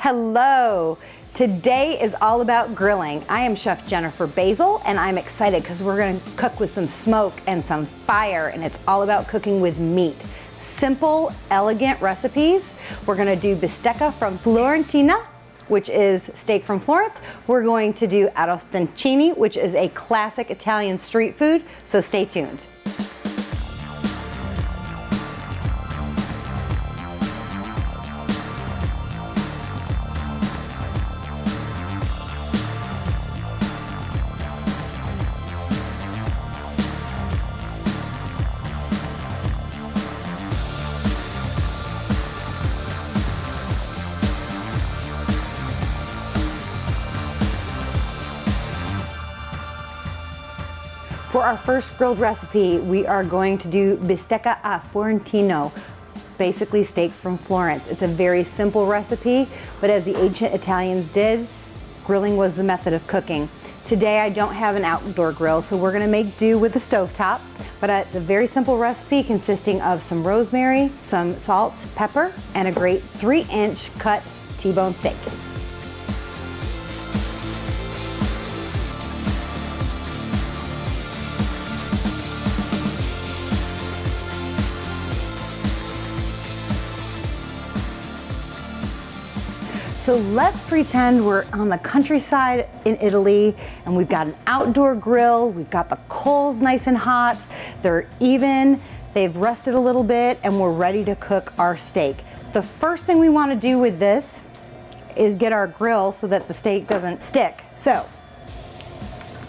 Hello! Today is all about grilling. I am Chef Jennifer Basil and I'm excited because we're going to cook with some smoke and some fire, and it's all about cooking with meat. Simple, elegant recipes. We're going to do bistecca from Fiorentina, which is steak from Florence. We're going to do arrosticini, which is a classic Italian street food, so stay tuned. For our first grilled recipe, we are going to do bistecca a Fiorentino, basically steak from Florence. It's a very simple recipe, but as the ancient Italians did, grilling was the method of cooking. Today I don't have an outdoor grill, so we're gonna make do with the stovetop, but it's a very simple recipe consisting of some rosemary, some salt, pepper, and a great 3-inch cut T-bone steak. So let's pretend we're on the countryside in Italy and we've got an outdoor grill, we've got the coals nice and hot, they're even, they've rested a little bit, and we're ready to cook our steak. The first thing we want to do with this is get our grill so that the steak doesn't stick. So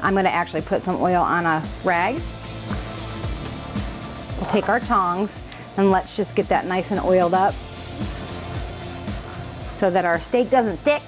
I'm going to actually put some oil on a rag. We'll take our tongs and let's just get that nice and oiled up so that our steak doesn't stick.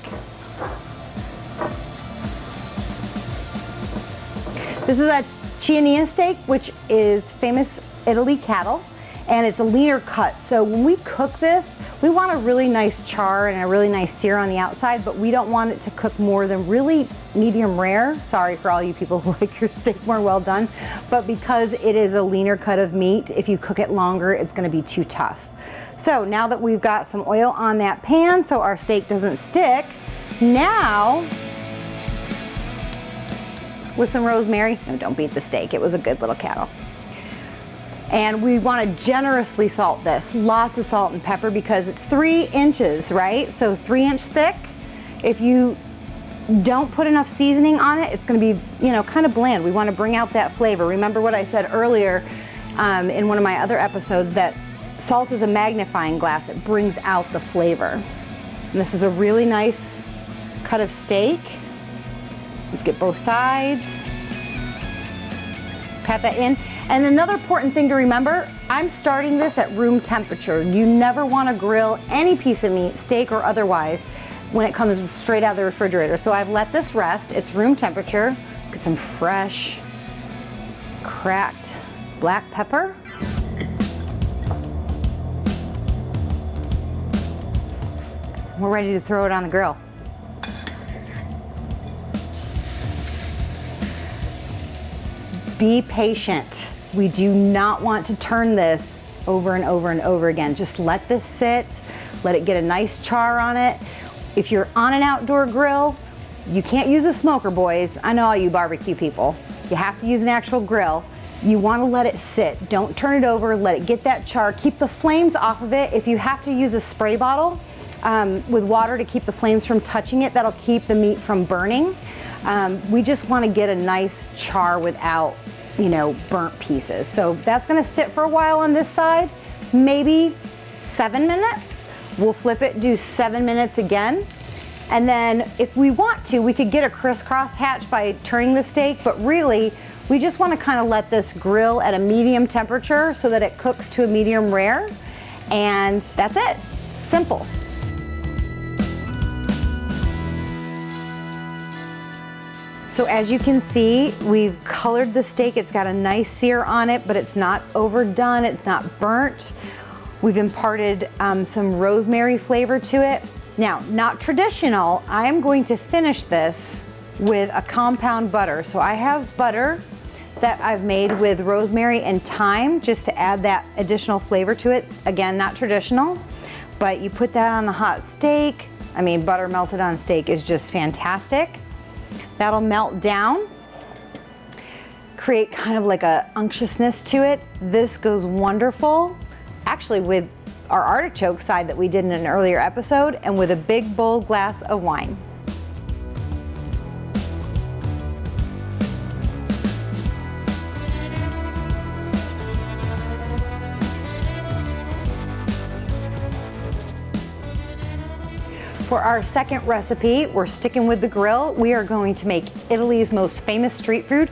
This is a Chianina steak, which is famous Italy cattle, and it's a leaner cut. So when we cook this, we want a really nice char and a really nice sear on the outside, but we don't want it to cook more than really medium rare. Sorry for all you people who like your steak more well done, but because it is a leaner cut of meat, if you cook it longer, it's gonna be too tough. So now that we've got some oil on that pan so our steak doesn't stick, now with some rosemary, no, don't beat the steak, it was a good little cattle. And we want to generously salt this, lots of salt and pepper because it's 3 inches, right? So 3-inch thick. If you don't put enough seasoning on it, it's going to be, kind of bland. We want to bring out that flavor. Remember what I said earlier in one of my other episodes, that salt is a magnifying glass. It brings out the flavor. And this is a really nice cut of steak. Let's get both sides. Pat that in. And another important thing to remember, I'm starting this at room temperature. You never want to grill any piece of meat, steak or otherwise, when it comes straight out of the refrigerator. So I've let this rest. It's room temperature. Get some fresh, cracked black pepper. We're ready to throw it on the grill. Be patient. We do not want to turn this over and over and over again. Just let this sit, let it get a nice char on it. If you're on an outdoor grill, you can't use a smoker, boys. I know all you barbecue people. You have to use an actual grill. You want to let it sit. Don't turn it over, let it get that char. Keep the flames off of it. If you have to use a spray bottle with water to keep the flames from touching it, that'll keep the meat from burning. We just want to get a nice char without burnt pieces. So that's gonna sit for a while on this side, maybe 7 minutes. We'll flip it, do 7 minutes again. And then if we want to, we could get a crisscross hatch by turning the steak, but really, we just wanna kind of let this grill at a medium temperature so that it cooks to a medium rare. And that's it, simple. So as you can see, we've colored the steak. It's got a nice sear on it, but it's not overdone, it's not burnt. We've imparted some rosemary flavor to it. Now, not traditional, I'm going to finish this with a compound butter. So I have butter that I've made with rosemary and thyme just to add that additional flavor to it. Again, not traditional, but you put that on the hot steak, I mean, butter melted on steak is just fantastic. That'll melt down, create kind of like a unctuousness to it. This goes wonderful, actually, with our artichoke side that we did in an earlier episode, and with a big bold glass of wine. For our second recipe, we're sticking with the grill. We are going to make Italy's most famous street food,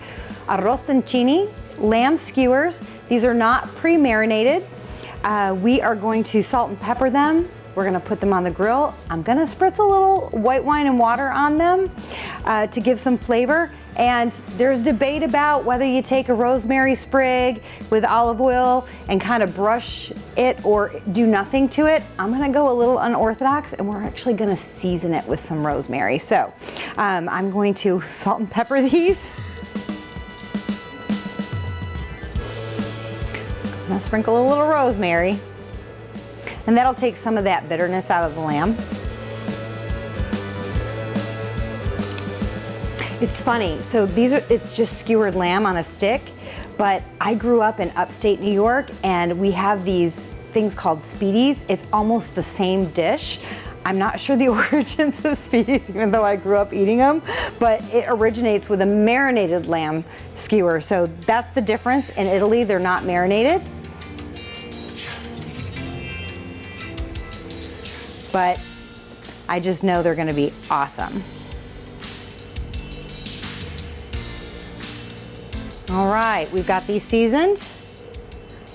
arrosticini, lamb skewers. These are not pre-marinated. We are going to salt and pepper them. We're gonna put them on the grill. I'm gonna spritz a little white wine and water on them to give some flavor. And there's debate about whether you take a rosemary sprig with olive oil and kind of brush it or do nothing to it. I'm gonna go a little unorthodox, and we're actually gonna season it with some rosemary. So I'm going to salt and pepper these. I'm gonna sprinkle a little rosemary, and that'll take some of that bitterness out of the lamb. It's funny, so it's just skewered lamb on a stick, but I grew up in upstate New York, and we have these things called speedies. It's almost the same dish. I'm not sure the origins of speedies, even though I grew up eating them, but it originates with a marinated lamb skewer. So that's the difference. In Italy, they're not marinated. But I just know they're gonna be awesome. All right, we've got these seasoned.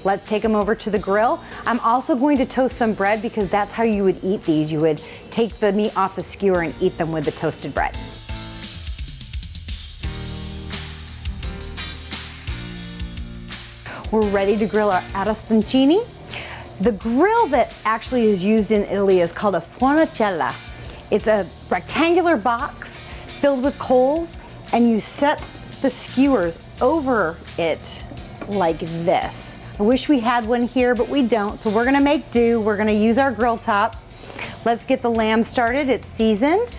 Let's take them over to the grill. I'm also going to toast some bread because that's how you would eat these. You would take the meat off the skewer and eat them with the toasted bread. We're ready to grill our arrosticini. The grill that actually is used in Italy is called a fiorentina. It's a rectangular box filled with coals, and you set the skewers over it like this. I wish we had one here, but we don't, so we're gonna make do. We're gonna use our grill top. Let's get the lamb started. It's seasoned.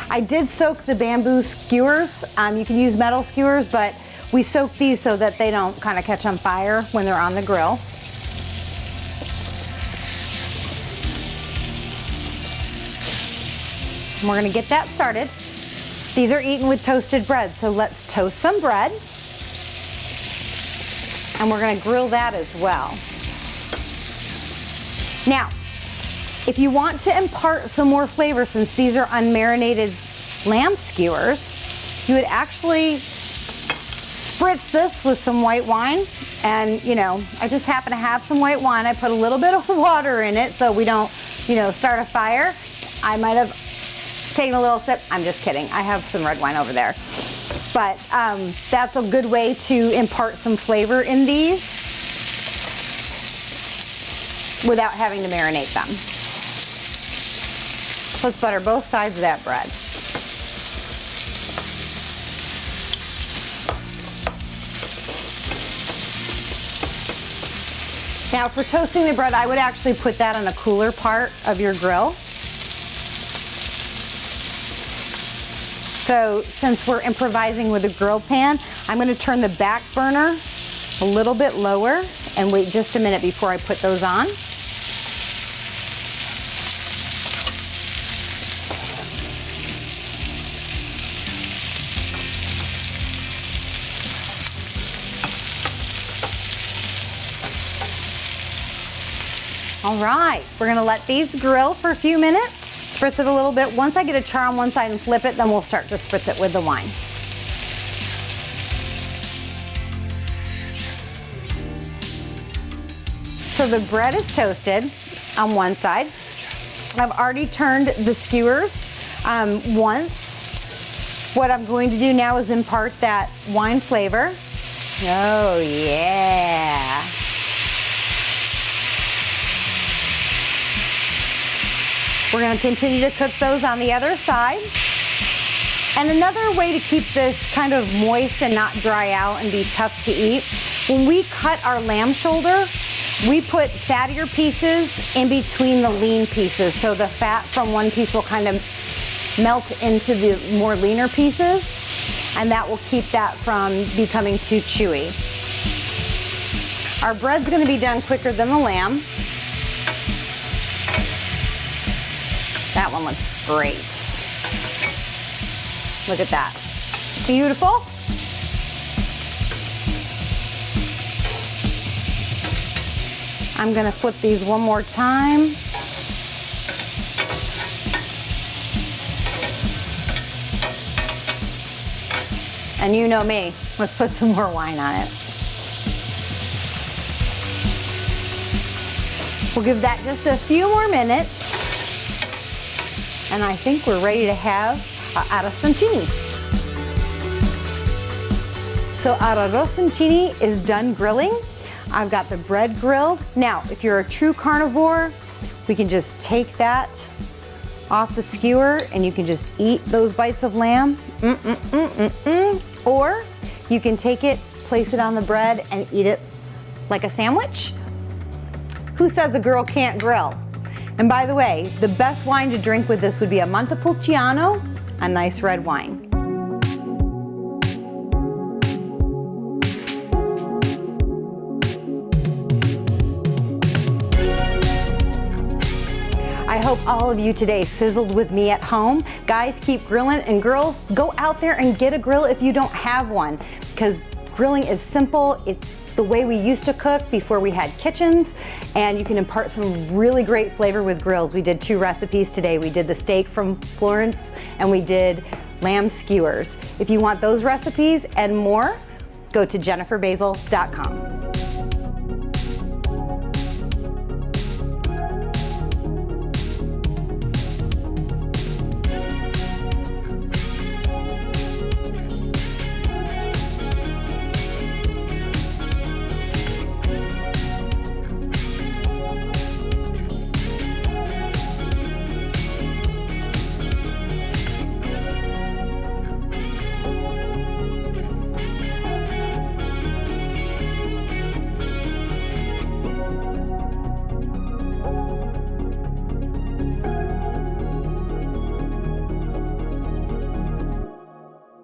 I did soak the bamboo skewers. You can use metal skewers, but we soak these so that they don't kind of catch on fire when they're on the grill. And we're gonna get that started. These are eaten with toasted bread, so let's toast some bread. And we're gonna grill that as well. Now, if you want to impart some more flavor, since these are unmarinated lamb skewers, you would actually spritz this with some white wine. And you know, I just happen to have some white wine. I put a little bit of water in it so we don't, start a fire. I might have taking a little sip. I'm just kidding. I have some red wine over there. But that's a good way to impart some flavor in these without having to marinate them. Let's butter both sides of that bread. Now for toasting the bread, I would actually put that on a cooler part of your grill. So since we're improvising with a grill pan, I'm gonna turn the back burner a little bit lower and wait just a minute before I put those on. All right, we're gonna let these grill for a few minutes. Spritz it a little bit. Once I get a char on one side and flip it, then we'll start to spritz it with the wine. So the bread is toasted on one side. I've already turned the skewers once. What I'm going to do now is impart that wine flavor. Oh yeah. We're gonna continue to cook those on the other side. And another way to keep this kind of moist and not dry out and be tough to eat, when we cut our lamb shoulder, We put fattier pieces in between the lean pieces, so the fat from one piece will kind of melt into the more leaner pieces, and that will keep that from becoming too chewy. Our bread's gonna be done quicker than the lamb. That one looks great. Look at that. Beautiful. I'm gonna flip these one more time. And you know me, let's put some more wine on it. We'll give that just a few more minutes. And I think we're ready to have our arancini. So our arancini is done grilling. I've got the bread grilled. Now, if you're a true carnivore, we can just take that off the skewer and you can just eat those bites of lamb. Or you can take it, place it on the bread and eat it like a sandwich. Who says a girl can't grill? And by the way, the best wine to drink with this would be a Montepulciano, a nice red wine. I hope all of you today sizzled with me at home. Guys, keep grilling, and girls, go out there and get a grill if you don't have one, because grilling is simple. It's the way we used to cook before we had kitchens, and you can impart some really great flavor with grills. We did 2 recipes today. We did the steak from Florence and we did lamb skewers. If you want those recipes and more, go to jenniferbasil.com.